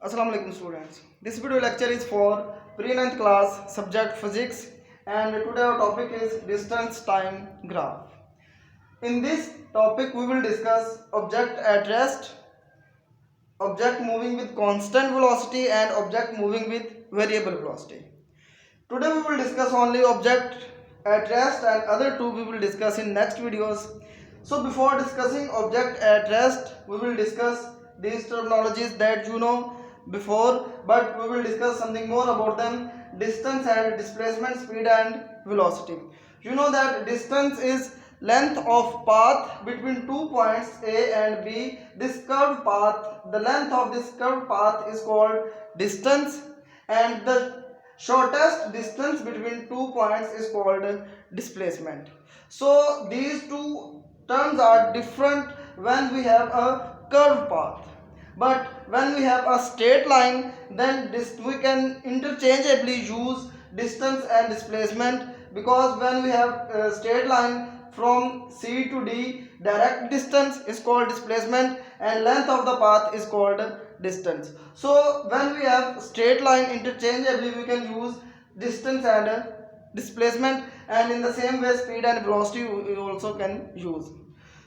Assalamu alaikum students. This video lecture is for pre-9th class subject physics, and today our topic is distance time graph. In this topic we will discuss object at rest, object moving with constant velocity and object moving with variable velocity. Today we will discuss only object at rest, and other two we will discuss in next videos. So before discussing object at rest, we will discuss these terminologies that you know before, but we will discuss something more about them: distance and displacement, speed and velocity. You know that distance is length of path between 2 points A and B. This curved path, the length of this curved path is called distance, and the shortest distance between 2 points is called displacement. So these two terms are different when we have a curved path, but when we have a straight line, then we can interchangeably use distance and displacement, because when we have a straight line from C to D, direct distance is called displacement and length of the path is called distance. So when we have straight line, interchangeably we can use distance and displacement, and in the same way speed and velocity we also can use.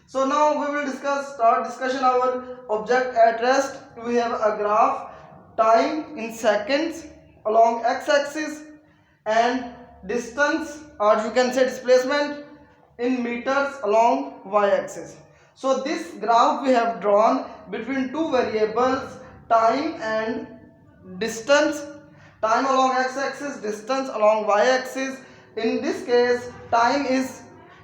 So now we will start discussion our object at rest. We have a graph, time in seconds along x-axis and distance, or you can say displacement, in meters along y-axis. So this graph we have drawn between two variables, time and distance, time along x-axis, distance along y-axis. In this case, time is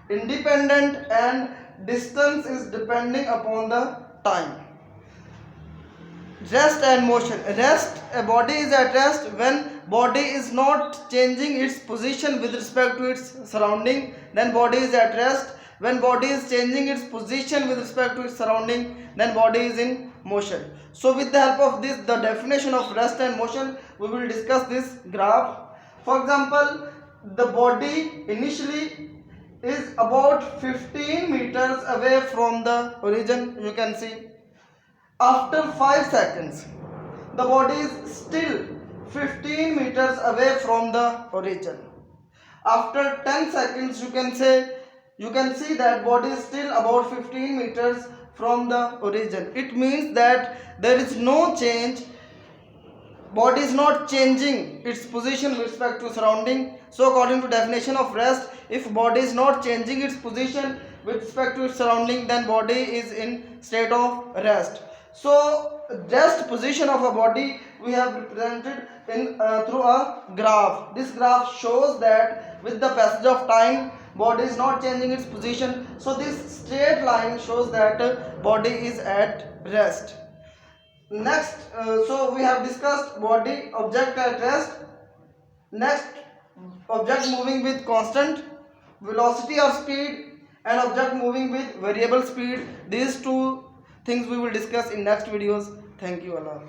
independent and distance is depending upon the time. Rest and motion. Rest, a body is at rest when body is not changing its position with respect to its surrounding, then body is at rest. When body is changing its position with respect to its surrounding, then body is in motion. So with the help of this, the definition of rest and motion, we will discuss this graph. For example, the body initially is about 15 meters away from the origin. You can see after 5 seconds the body is still 15 meters away from the origin. After 10 seconds you can see that body is still about 15 meters from the origin. It means that there is no change, body is not changing its position with respect to surrounding. So according to definition of rest, if body is not changing its position with respect to its surrounding, then body is in state of rest. So rest position of a body we have represented in through a graph. This graph shows that with the passage of time, body is not changing its position. So this straight line shows that body is at rest. Next, so we have discussed body, object at rest. Next, object moving with constant velocity or speed and object moving with variable speed. These two things we will discuss in next videos. Thank you, Allah.